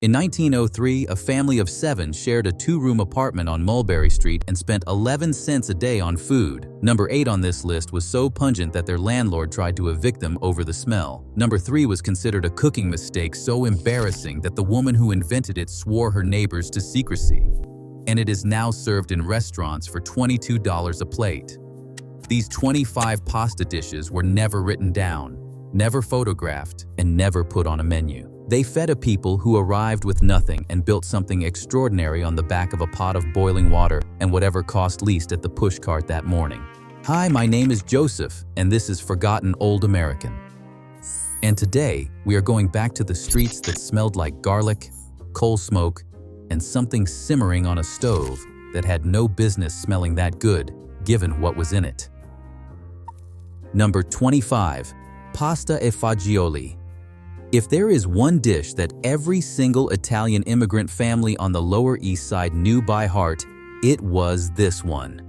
In 1903, a family of 7 shared a 2-room apartment on Mulberry Street and spent 11 cents a day on food. Number 8 on this list was so pungent that their landlord tried to evict them over the smell. Number 3 was considered a cooking mistake so embarrassing that the woman who invented it swore her neighbors to secrecy. And it is now served in restaurants for $22 a plate. These 25 pasta dishes were never written down, never photographed, and never put on a menu. They fed a people who arrived with nothing and built something extraordinary on the back of a pot of boiling water and whatever cost least at the pushcart that morning. Hi, my name is Joseph, and this is Forgotten Old American. And today, we are going back to the streets that smelled like garlic, coal smoke, and something simmering on a stove that had no business smelling that good, given what was in it. Number 25. Pasta e fagioli. If there is one dish that every single Italian immigrant family on the Lower East Side knew by heart, it was this one.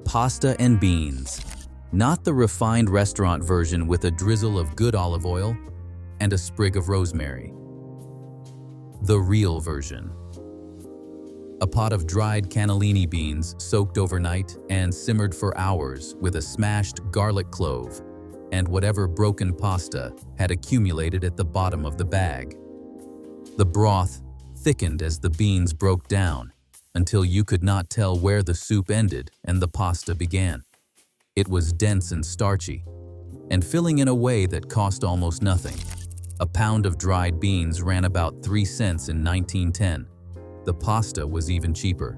Pasta and beans. Not the refined restaurant version with a drizzle of good olive oil and a sprig of rosemary. The real version. A pot of dried cannellini beans soaked overnight and simmered for hours with a smashed garlic clove and whatever broken pasta had accumulated at the bottom of the bag. The broth thickened as the beans broke down until you could not tell where the soup ended and the pasta began. It was dense and starchy, and filling in a way that cost almost nothing. A pound of dried beans ran about 3 cents in 1910. The pasta was even cheaper.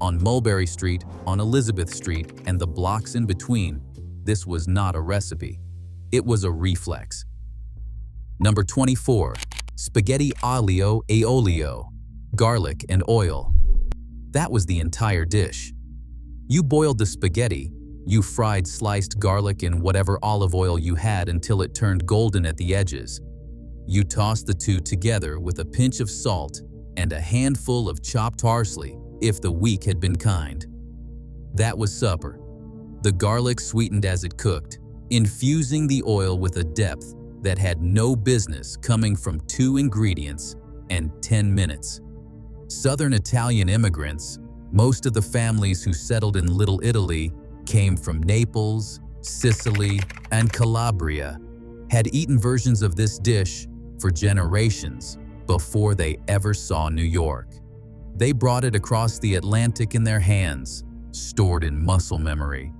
On Mulberry Street, on Elizabeth Street, and the blocks in between, this was not a recipe. It was a reflex. Number 24. Spaghetti aglio e olio. Garlic and oil. That was the entire dish. You boiled the spaghetti, you fried sliced garlic in whatever olive oil you had until it turned golden at the edges. You tossed the two together with a pinch of salt and a handful of chopped parsley if the week had been kind. That was supper. The garlic sweetened as it cooked, infusing the oil with a depth that had no business coming from 2 ingredients and 10 minutes. Southern Italian immigrants, most of the families who settled in Little Italy, came from Naples, Sicily, and Calabria, had eaten versions of this dish for generations before they ever saw New York. They brought it across the Atlantic in their hands, stored in muscle memory,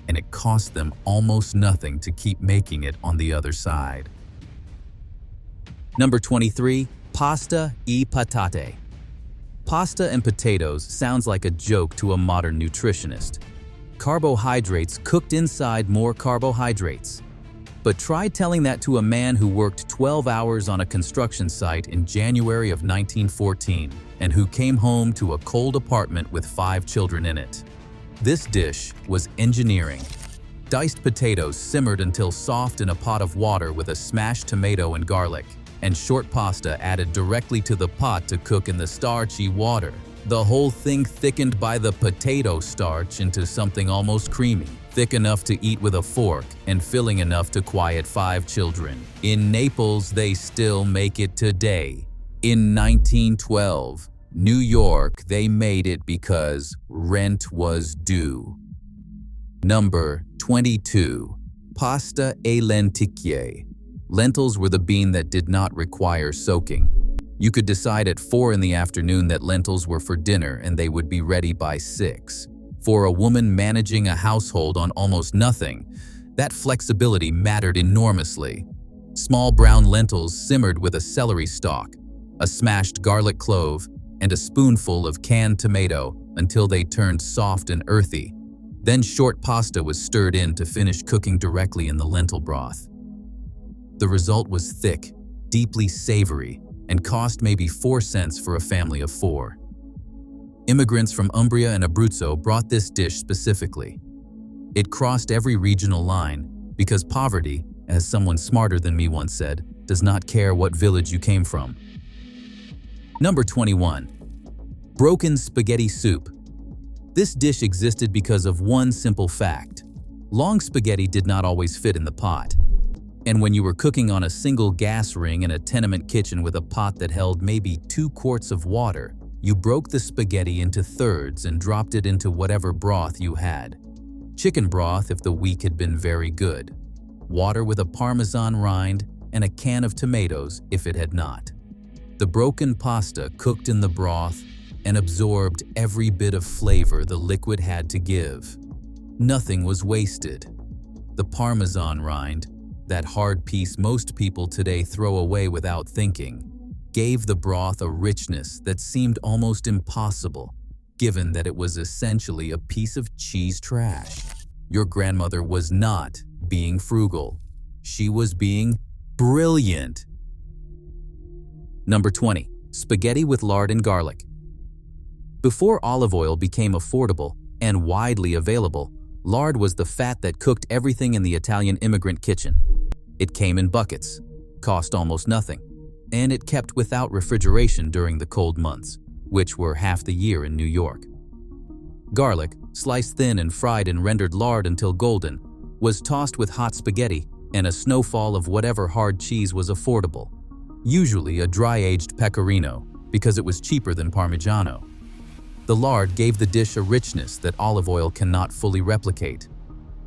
and it cost them almost nothing to keep making it on the other side. Number 23. Pasta e patate. Pasta and potatoes sounds like a joke to a modern nutritionist. Carbohydrates cooked inside more carbohydrates. But try telling that to a man who worked 12 hours on a construction site in January of 1914 and who came home to a cold apartment with 5 children in it. This dish was engineering. Diced potatoes simmered until soft in a pot of water with a smashed tomato and garlic, and short pasta added directly to the pot to cook in the starchy water. The whole thing thickened by the potato starch into something almost creamy, thick enough to eat with a fork and filling enough to quiet 5 children. In Naples, they still make it today. In 1912, New York, they made it because rent was due. Number 22. Pasta e lenticchie. Lentils were the bean that did not require soaking. You could decide at 4 in the afternoon that lentils were for dinner and they would be ready by 6. For a woman managing a household on almost nothing, that flexibility mattered enormously. Small brown lentils simmered with a celery stalk, a smashed garlic clove, and a spoonful of canned tomato until they turned soft and earthy. Then short pasta was stirred in to finish cooking directly in the lentil broth. The result was thick, deeply savory, and cost maybe 4 cents for a family of 4. Immigrants from Umbria and Abruzzo brought this dish specifically. It crossed every regional line because poverty, as someone smarter than me once said, does not care what village you came from. Number 21. Broken spaghetti soup. This dish existed because of one simple fact. Long spaghetti did not always fit in the pot. And when you were cooking on a single gas ring in a tenement kitchen with a pot that held maybe 2 quarts of water, you broke the spaghetti into thirds and dropped it into whatever broth you had. Chicken broth if the week had been very good, water with a Parmesan rind, and a can of tomatoes if it had not. The broken pasta cooked in the broth and absorbed every bit of flavor the liquid had to give. Nothing was wasted. The Parmesan rind, that hard piece most people today throw away without thinking, gave the broth a richness that seemed almost impossible, given that it was essentially a piece of cheese trash. Your grandmother was not being frugal. She was being brilliant. Number 20. Spaghetti with lard and garlic. Before olive oil became affordable and widely available, lard was the fat that cooked everything in the Italian immigrant kitchen. It came in buckets, cost almost nothing, and it kept without refrigeration during the cold months, which were half the year in New York. Garlic, sliced thin and fried in rendered lard until golden, was tossed with hot spaghetti and a snowfall of whatever hard cheese was affordable, usually a dry-aged pecorino because it was cheaper than Parmigiano. The lard gave the dish a richness that olive oil cannot fully replicate,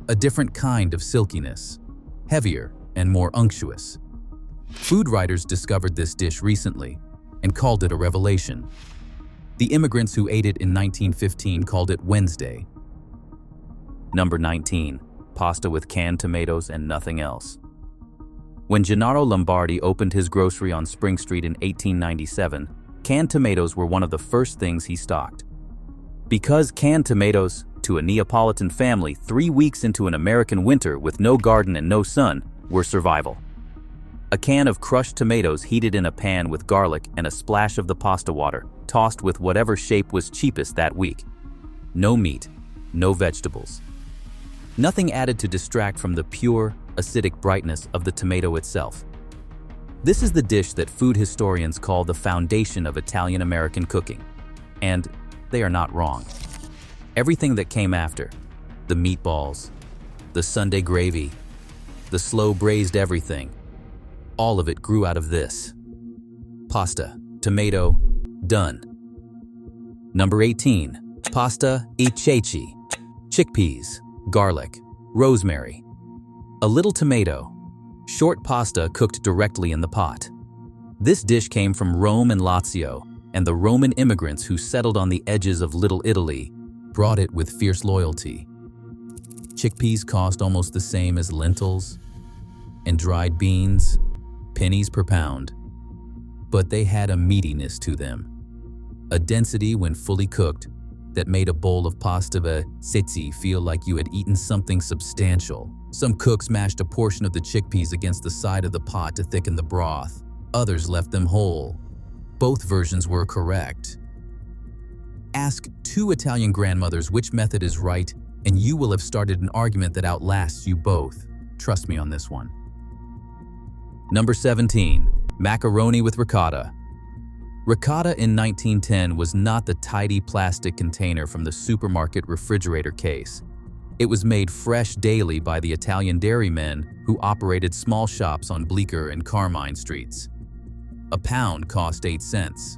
a different kind of silkiness, heavier and more unctuous. Food writers discovered this dish recently and called it a revelation. The immigrants who ate it in 1915 called it Wednesday. Number 19. Pasta with canned tomatoes and nothing else. When Gennaro Lombardi opened his grocery on Spring Street in 1897, canned tomatoes were one of the first things he stocked. Because canned tomatoes, to a Neapolitan family 3 weeks into an American winter with no garden and no sun, were survival. A can of crushed tomatoes heated in a pan with garlic and a splash of the pasta water, tossed with whatever shape was cheapest that week. No meat, no vegetables. Nothing added to distract from the pure, acidic brightness of the tomato itself. This is the dish that food historians call the foundation of Italian-American cooking. And they are not wrong. Everything that came after, the meatballs, the Sunday gravy, the slow braised everything, all of it grew out of this. Pasta, tomato, done. Number 18. Pasta e ceci. Chickpeas, garlic, rosemary. A little tomato. Short pasta cooked directly in the pot. This dish came from Rome and Lazio, and the Roman immigrants who settled on the edges of Little Italy brought it with fierce loyalty. Chickpeas cost almost the same as lentils, and dried beans, pennies per pound. But they had a meatiness to them, a density when fully cooked that made a bowl of pasta ceci feel like you had eaten something substantial. Some cooks mashed a portion of the chickpeas against the side of the pot to thicken the broth. Others left them whole. Both versions were correct. Ask 2 Italian grandmothers which method is right, and you will have started an argument that outlasts you both. Trust me on this one. Number 17. Macaroni with ricotta. Ricotta in 1910 was not the tidy plastic container from the supermarket refrigerator case. It was made fresh daily by the Italian dairymen who operated small shops on Bleecker and Carmine streets. A pound cost 8 cents.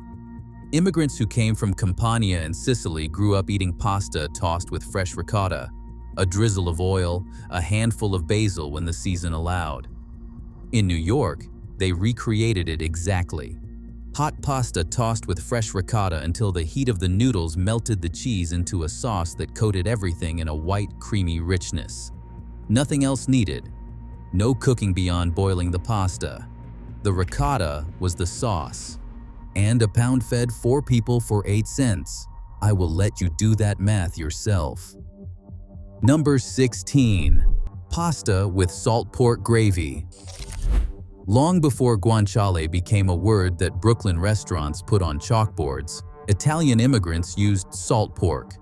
Immigrants who came from Campania and Sicily grew up eating pasta tossed with fresh ricotta, a drizzle of oil, a handful of basil when the season allowed. In New York, they recreated it exactly. Hot pasta tossed with fresh ricotta until the heat of the noodles melted the cheese into a sauce that coated everything in a white, creamy richness. Nothing else needed. No cooking beyond boiling the pasta. The ricotta was the sauce. And a pound fed 4 people for 8 cents. I will let you do that math yourself. Number 16. Pasta with salt pork gravy. Long before guanciale became a word that Brooklyn restaurants put on chalkboards, Italian immigrants used salt pork.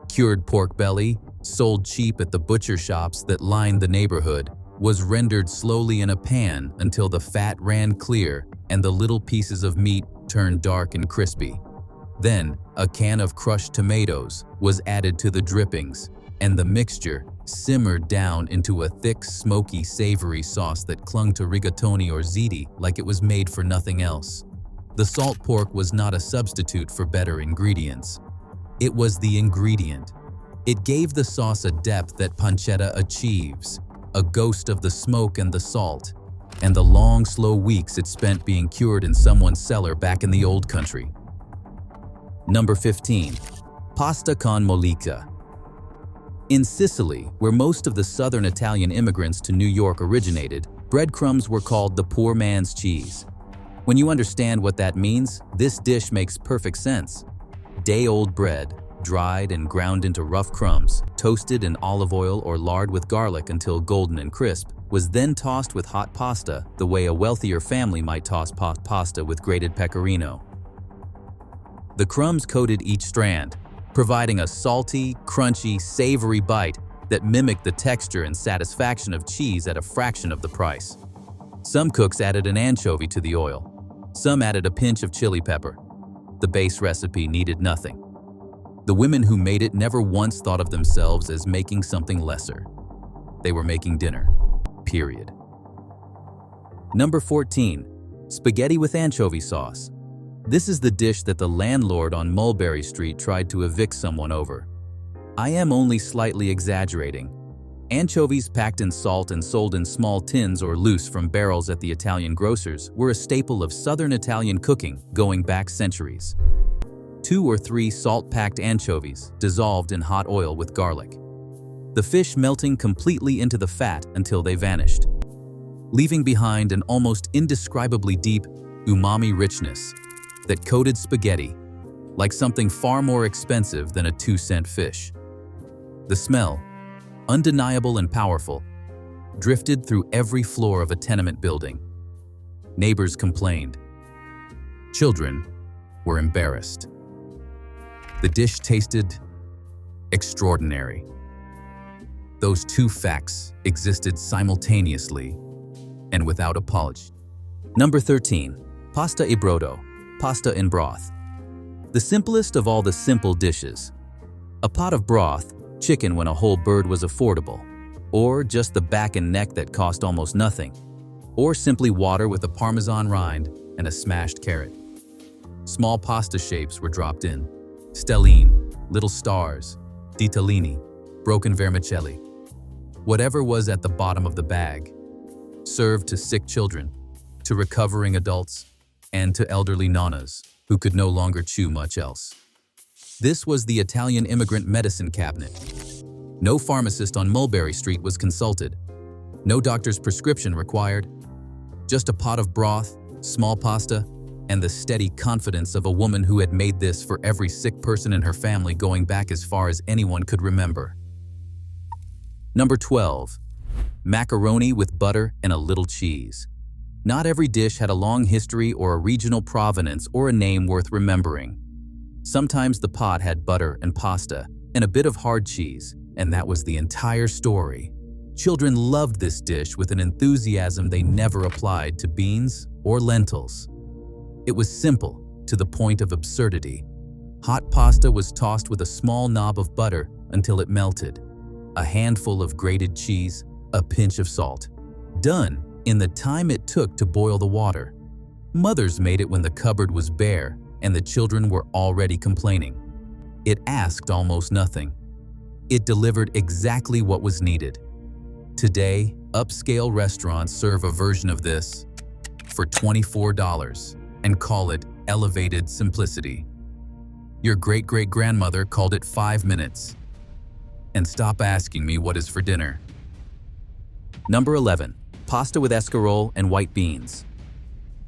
Cured pork belly, sold cheap at the butcher shops that lined the neighborhood, was rendered slowly in a pan until the fat ran clear and the little pieces of meat turned dark and crispy. Then, a can of crushed tomatoes was added to the drippings, and the mixture, simmered down into a thick, smoky, savory sauce that clung to rigatoni or ziti like it was made for nothing else. The salt pork was not a substitute for better ingredients. It was the ingredient. It gave the sauce a depth that pancetta achieves, a ghost of the smoke and the salt, and the long, slow weeks it spent being cured in someone's cellar back in the old country. Number 15. Pasta con mollica. In Sicily, where most of the southern Italian immigrants to New York originated, breadcrumbs were called the poor man's cheese. When you understand what that means, this dish makes perfect sense. Day-old bread, dried and ground into rough crumbs, toasted in olive oil or lard with garlic until golden and crisp, was then tossed with hot pasta the way a wealthier family might toss pasta with grated pecorino. The crumbs coated each strand, providing a salty, crunchy, savory bite that mimicked the texture and satisfaction of cheese at a fraction of the price. Some cooks added an anchovy to the oil. Some added a pinch of chili pepper. The base recipe needed nothing. The women who made it never once thought of themselves as making something lesser. They were making dinner, period. Number 14. Spaghetti with anchovy sauce. This is the dish that the landlord on Mulberry Street tried to evict someone over. I am only slightly exaggerating. Anchovies packed in salt and sold in small tins or loose from barrels at the Italian grocers were a staple of southern Italian cooking going back centuries. 2 or 3 salt-packed anchovies dissolved in hot oil with garlic. The fish melting completely into the fat until they vanished, leaving behind an almost indescribably deep umami richness that coated spaghetti like something far more expensive than a 2-cent fish. The smell, undeniable and powerful, drifted through every floor of a tenement building. Neighbors complained. Children were embarrassed. The dish tasted extraordinary. Those 2 facts existed simultaneously and without apology. Number 13. Pasta e brodo, pasta in broth. The simplest of all the simple dishes. A pot of broth, chicken when a whole bird was affordable, or just the back and neck that cost almost nothing, or simply water with a Parmesan rind and a smashed carrot. Small pasta shapes were dropped in. Stelline, little stars, ditalini, broken vermicelli. Whatever was at the bottom of the bag, served to sick children, to recovering adults, and to elderly nonnas who could no longer chew much else. This was the Italian immigrant medicine cabinet. No pharmacist on Mulberry Street was consulted. No doctor's prescription required. Just a pot of broth, small pasta, and the steady confidence of a woman who had made this for every sick person in her family going back as far as anyone could remember. Number 12. Macaroni with butter and a little cheese. Not every dish had a long history or a regional provenance or a name worth remembering. Sometimes the pot had butter and pasta and a bit of hard cheese, and that was the entire story. Children loved this dish with an enthusiasm they never applied to beans or lentils. It was simple to the point of absurdity. Hot pasta was tossed with a small knob of butter until it melted. A handful of grated cheese, a pinch of salt. Done in the time it took to boil the water. Mothers made it when the cupboard was bare and the children were already complaining. It asked almost nothing. It delivered exactly what was needed. Today, upscale restaurants serve a version of this for $24 and call it elevated simplicity. Your great-great-grandmother called it 5 minutes. And stop asking me what is for dinner. Number 11. Pasta with escarole and white beans.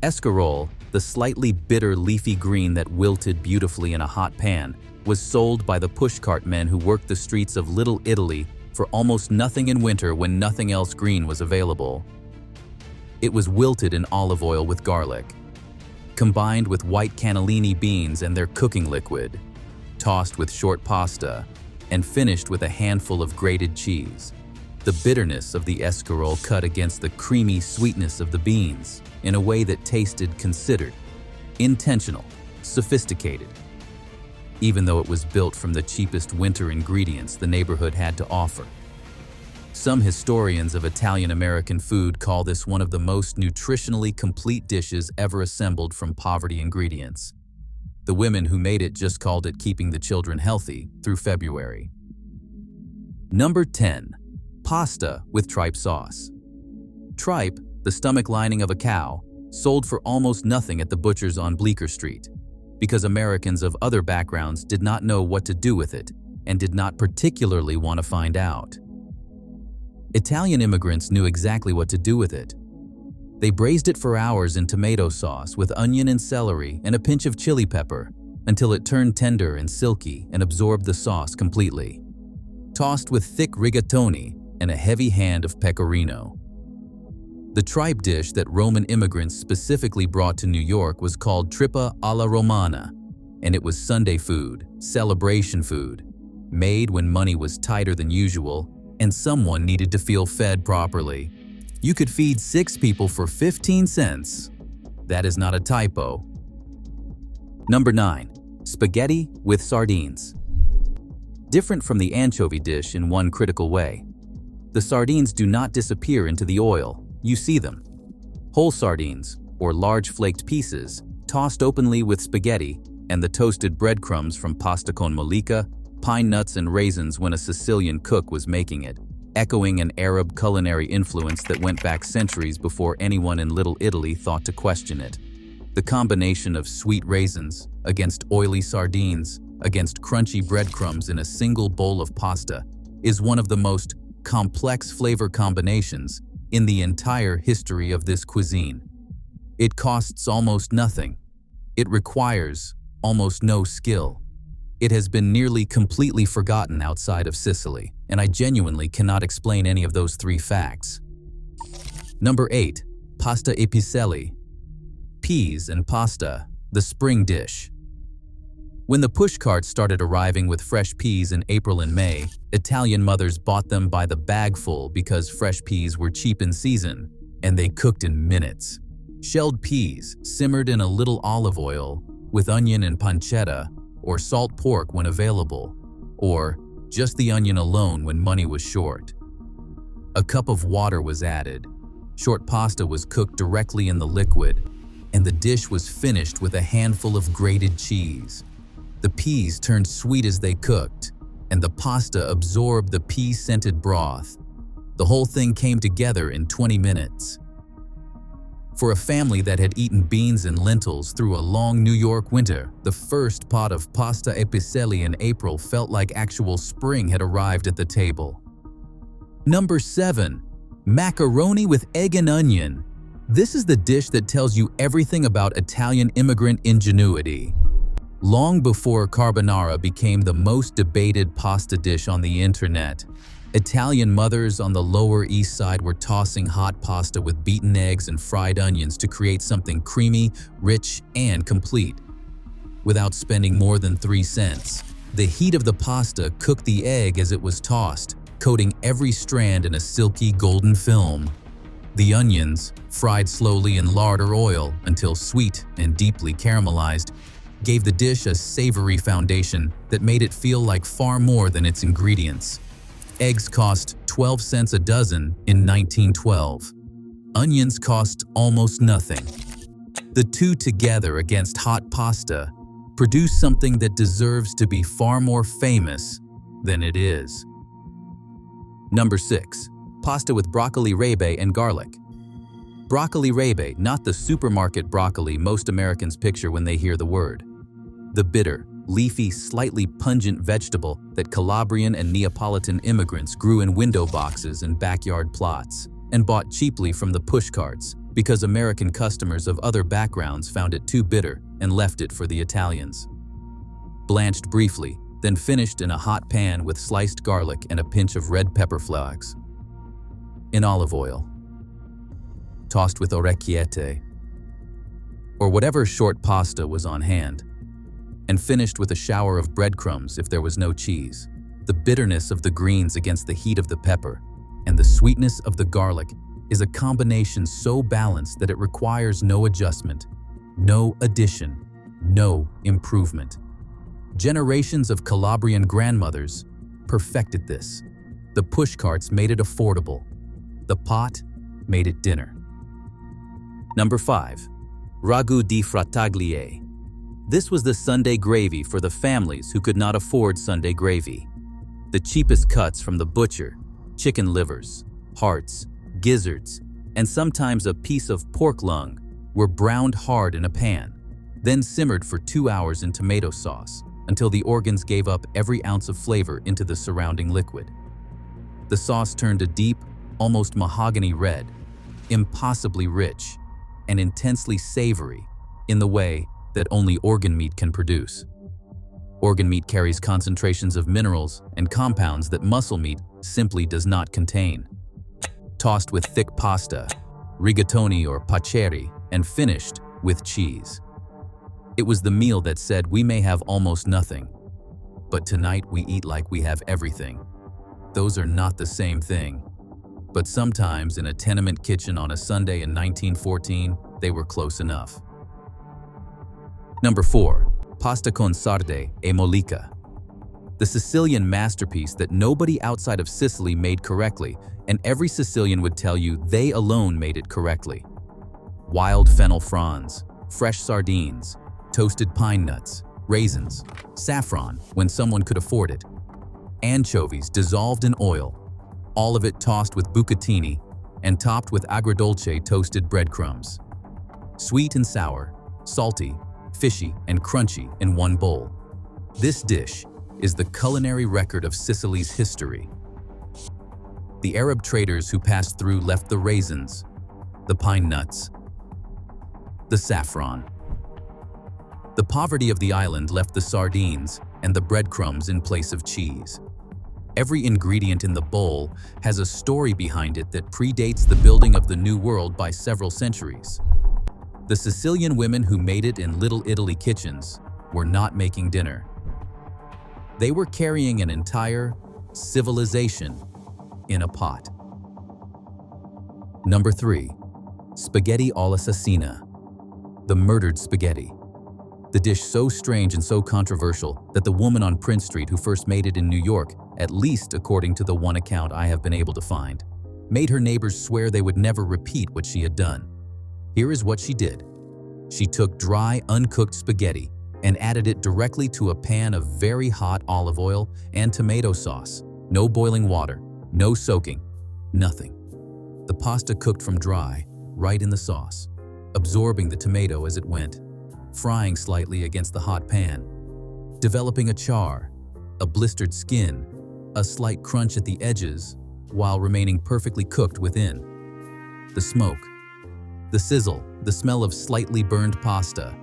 Escarole, the slightly bitter leafy green that wilted beautifully in a hot pan, was sold by the pushcart men who worked the streets of Little Italy for almost nothing in winter when nothing else green was available. It was wilted in olive oil with garlic, combined with white cannellini beans and their cooking liquid, tossed with short pasta, and finished with a handful of grated cheese. The bitterness of the escarole cut against the creamy sweetness of the beans in a way that tasted considered, intentional, sophisticated. Even though it was built from the cheapest winter ingredients the neighborhood had to offer. Some historians of Italian-American food call this one of the most nutritionally complete dishes ever assembled from poverty ingredients. The women who made it just called it keeping the children healthy through February. Number 10. Pasta with tripe sauce. Tripe, the stomach lining of a cow, sold for almost nothing at the butchers on Bleecker Street, because Americans of other backgrounds did not know what to do with it and did not particularly want to find out. Italian immigrants knew exactly what to do with it. They braised it for hours in tomato sauce with onion and celery and a pinch of chili pepper until it turned tender and silky and absorbed the sauce completely. Tossed with thick rigatoni and a heavy hand of pecorino. The tripe dish that Roman immigrants specifically brought to New York was called trippa alla romana, and it was Sunday food, celebration food, made when money was tighter than usual and someone needed to feel fed properly. You could feed 6 people for 15 cents. That is not a typo. Number 9. Spaghetti with sardines. Different from the anchovy dish in one critical way. The sardines do not disappear into the oil. You see them. Whole sardines, or large flaked pieces, tossed openly with spaghetti and the toasted breadcrumbs from pasta con mollica, pine nuts and raisins when a Sicilian cook was making it, echoing an Arab culinary influence that went back centuries before anyone in Little Italy thought to question it. The combination of sweet raisins against oily sardines against crunchy breadcrumbs in a single bowl of pasta is one of the most complex flavor combinations in the entire history of this cuisine. It costs almost nothing. It requires almost no skill. It has been nearly completely forgotten outside of Sicily, and I genuinely cannot explain any of those 3 facts. Number 8. Pasta e piselli. Peas and pasta, the spring dish. When the pushcarts started arriving with fresh peas in April and May, Italian mothers bought them by the bagful because fresh peas were cheap in season, and they cooked in minutes. Shelled peas, simmered in a little olive oil, with onion and pancetta, or salt pork when available, or just the onion alone when money was short. A cup of water was added. Short pasta was cooked directly in the liquid, and the dish was finished with a handful of grated cheese. The peas turned sweet as they cooked, and the pasta absorbed the pea-scented broth. The whole thing came together in 20 minutes. For a family that had eaten beans and lentils through a long New York winter, the first pot of pasta e piselli in April felt like actual spring had arrived at the table. Number 7. Macaroni with egg and onion. This is the dish that tells you everything about Italian immigrant ingenuity. Long before carbonara became the most debated pasta dish on the internet, Italian mothers on the Lower East Side were tossing hot pasta with beaten eggs and fried onions to create something creamy, rich, and complete. Without spending more than 3 cents, the heat of the pasta cooked the egg as it was tossed, coating every strand in a silky golden film. The onions, fried slowly in lard or oil until sweet and deeply caramelized, gave the dish a savory foundation that made it feel like far more than its ingredients. Eggs cost 12 cents a dozen in 1912. Onions cost almost nothing. The two together against hot pasta produce something that deserves to be far more famous than it is. Number 6. Pasta with broccoli rabe and garlic. Broccoli rabe, not the supermarket broccoli most Americans picture when they hear the word. The bitter, leafy, slightly pungent vegetable that Calabrian and Neapolitan immigrants grew in window boxes and backyard plots and bought cheaply from the pushcarts because American customers of other backgrounds found it too bitter and left it for the Italians. Blanched briefly, then finished in a hot pan with sliced garlic and a pinch of red pepper flakes. In olive oil. Tossed with orecchiette, or whatever short pasta was on hand, and finished with a shower of breadcrumbs if there was no cheese. The bitterness of the greens against the heat of the pepper and the sweetness of the garlic is a combination so balanced that it requires no adjustment, no addition, no improvement. Generations of Calabrian grandmothers perfected this. The pushcarts made it affordable. The pot made it dinner. Number 5. Ragu di frattaglie. This was the Sunday gravy for the families who could not afford Sunday gravy. The cheapest cuts from the butcher, chicken livers, hearts, gizzards, and sometimes a piece of pork lung were browned hard in a pan, then simmered for 2 hours in tomato sauce until the organs gave up every ounce of flavor into the surrounding liquid. The sauce turned a deep, almost mahogany red, impossibly rich, and intensely savory in the way that only organ meat can produce. Organ meat carries concentrations of minerals and compounds that muscle meat simply does not contain. Tossed with thick pasta, rigatoni or paccheri, and finished with cheese. It was the meal that said we may have almost nothing, but tonight we eat like we have everything. Those are not the same thing. But sometimes in a tenement kitchen on a Sunday in 1914, they were close enough. Number 4. Pasta con sarde e mollica. The Sicilian masterpiece that nobody outside of Sicily made correctly, and every Sicilian would tell you they alone made it correctly. Wild fennel fronds, fresh sardines, toasted pine nuts, raisins, saffron when someone could afford it, anchovies dissolved in oil, all of it tossed with bucatini and topped with agrodolce toasted breadcrumbs. Sweet and sour, salty, fishy, and crunchy in one bowl. This dish is the culinary record of Sicily's history. The Arab traders who passed through left the raisins, the pine nuts, the saffron. The poverty of the island left the sardines and the breadcrumbs in place of cheese. Every ingredient in the bowl has a story behind it that predates the building of the New World by several centuries. The Sicilian women who made it in Little Italy kitchens were not making dinner. They were carrying an entire civilization in a pot. Number 3. Spaghetti all'assassina. The murdered spaghetti. The dish so strange and so controversial that the woman on Prince Street who first made it in New York, at least according to the one account I have been able to find, made her neighbors swear they would never repeat what she had done. Here is what she did. She took dry, uncooked spaghetti and added it directly to a pan of very hot olive oil and tomato sauce. No boiling water, no soaking, nothing. The pasta cooked from dry, right in the sauce, absorbing the tomato as it went, frying slightly against the hot pan, developing a char, a blistered skin, a slight crunch at the edges, while remaining perfectly cooked within. The smoke, the sizzle, the smell of slightly burned pasta.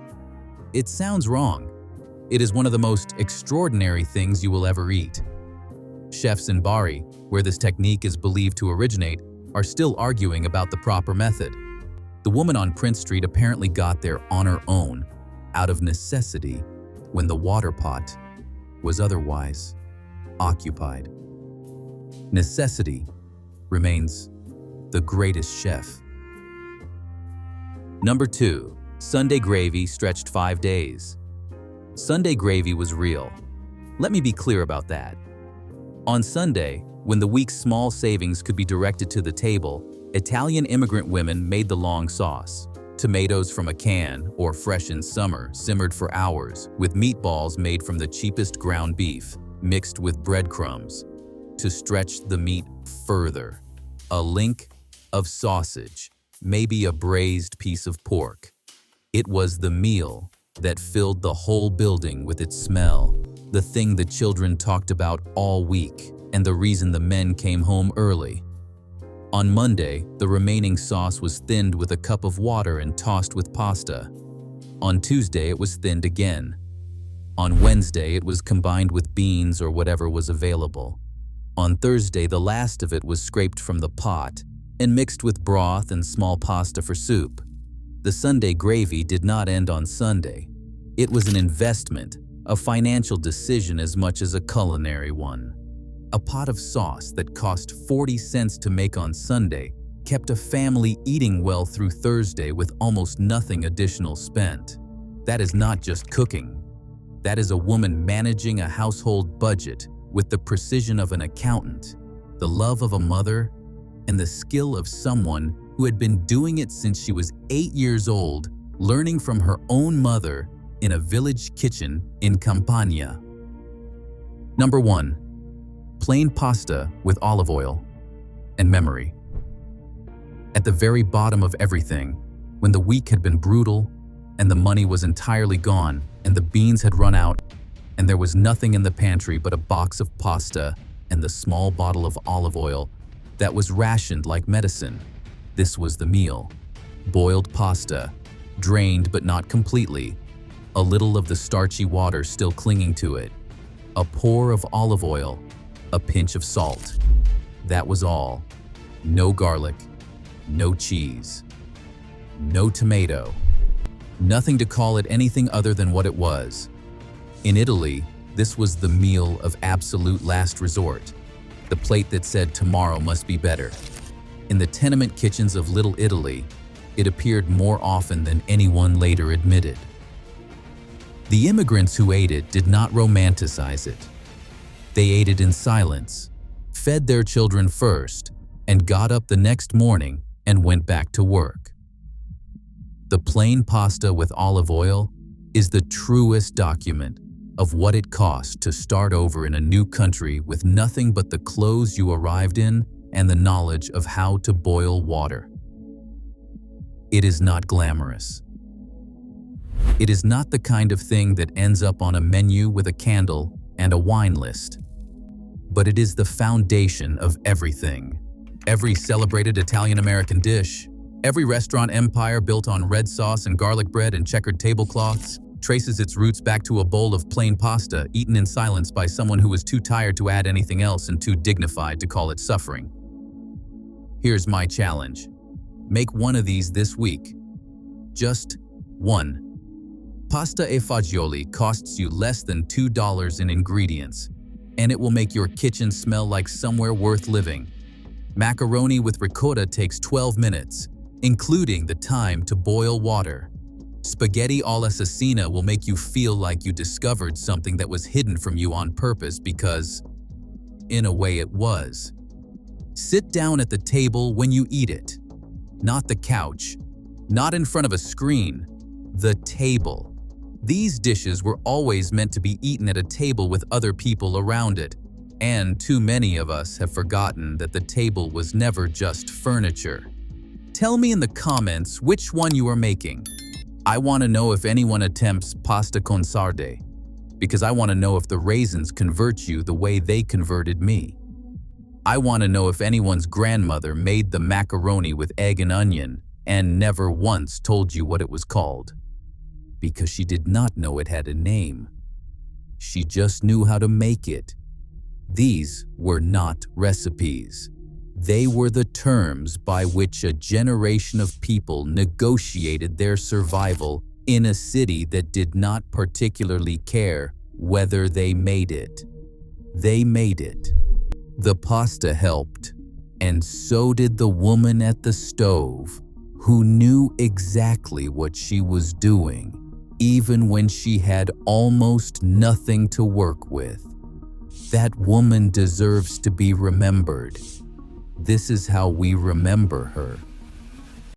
It sounds wrong. It is one of the most extraordinary things you will ever eat. Chefs in Bari, where this technique is believed to originate, are still arguing about the proper method. The woman on Prince Street apparently got there on her own, out of necessity, when the water pot was otherwise occupied. Necessity remains the greatest chef. Number 2. Sunday gravy stretched 5 days. Sunday gravy was real. Let me be clear about that. On Sunday, when the week's small savings could be directed to the table, Italian immigrant women made the long sauce. Tomatoes from a can, or fresh in summer, simmered for hours, with meatballs made from the cheapest ground beef, mixed with breadcrumbs, to stretch the meat further. A link of sausage, maybe a braised piece of pork. It was the meal that filled the whole building with its smell, the thing the children talked about all week, and the reason the men came home early. On Monday, the remaining sauce was thinned with a cup of water and tossed with pasta. On Tuesday, it was thinned again. On Wednesday, it was combined with beans or whatever was available. On Thursday, the last of it was scraped from the pot and mixed with broth and small pasta for soup. The Sunday gravy did not end on Sunday. It was an investment, a financial decision as much as a culinary one. A pot of sauce that cost 40 cents to make on Sunday kept a family eating well through Thursday with almost nothing additional spent. That is not just cooking. That is a woman managing a household budget with the precision of an accountant. the love of a mother, and the skill of someone who had been doing it since she was 8 years old, learning from her own mother in a village kitchen in Campania. Number 1. Plain pasta with olive oil and memory. At the very bottom of everything, when the week had been brutal and the money was entirely gone and the beans had run out and there was nothing in the pantry but a box of pasta and the small bottle of olive oil that was rationed like medicine, this was the meal. Boiled pasta, drained but not completely, a little of the starchy water still clinging to it, a pour of olive oil, a pinch of salt. That was all. No garlic, no cheese, no tomato. Nothing to call it anything other than what it was. In Italy, this was the meal of absolute last resort, the plate that said tomorrow must be better. In the tenement kitchens of Little Italy, it appeared more often than anyone later admitted. The immigrants who ate it did not romanticize it. They ate it in silence, fed their children first, and got up the next morning and went back to work. The plain pasta with olive oil is the truest document of what it cost to start over in a new country with nothing but the clothes you arrived in and the knowledge of how to boil water. It is not glamorous. It is not the kind of thing that ends up on a menu with a candle and a wine list. But it is the foundation of everything. Every celebrated Italian-American dish, every restaurant empire built on red sauce and garlic bread and checkered tablecloths, traces its roots back to a bowl of plain pasta eaten in silence by someone who was too tired to add anything else and too dignified to call it suffering. Here's my challenge. Make one of these this week. Just one. Pasta e fagioli costs you less than $2 in ingredients, and it will make your kitchen smell like somewhere worth living. Macaroni with ricotta takes 12 minutes, including the time to boil water. Spaghetti all'assassina will make you feel like you discovered something that was hidden from you on purpose because, in a way, it was. Sit down at the table when you eat it. Not the couch, not in front of a screen, the table. These dishes were always meant to be eaten at a table with other people around it, and too many of us have forgotten that the table was never just furniture. Tell me in the comments which one you are making. I want to know if anyone attempts pasta con sarde, because I want to know if the raisins convert you the way they converted me. I want to know if anyone's grandmother made the macaroni with egg and onion and never once told you what it was called, because she did not know it had a name. She just knew how to make it. These were not recipes. They were the terms by which a generation of people negotiated their survival in a city that did not particularly care whether they made it. They made it. The pasta helped, and so did the woman at the stove, who knew exactly what she was doing, even when she had almost nothing to work with. That woman deserves to be remembered. This is how we remember her.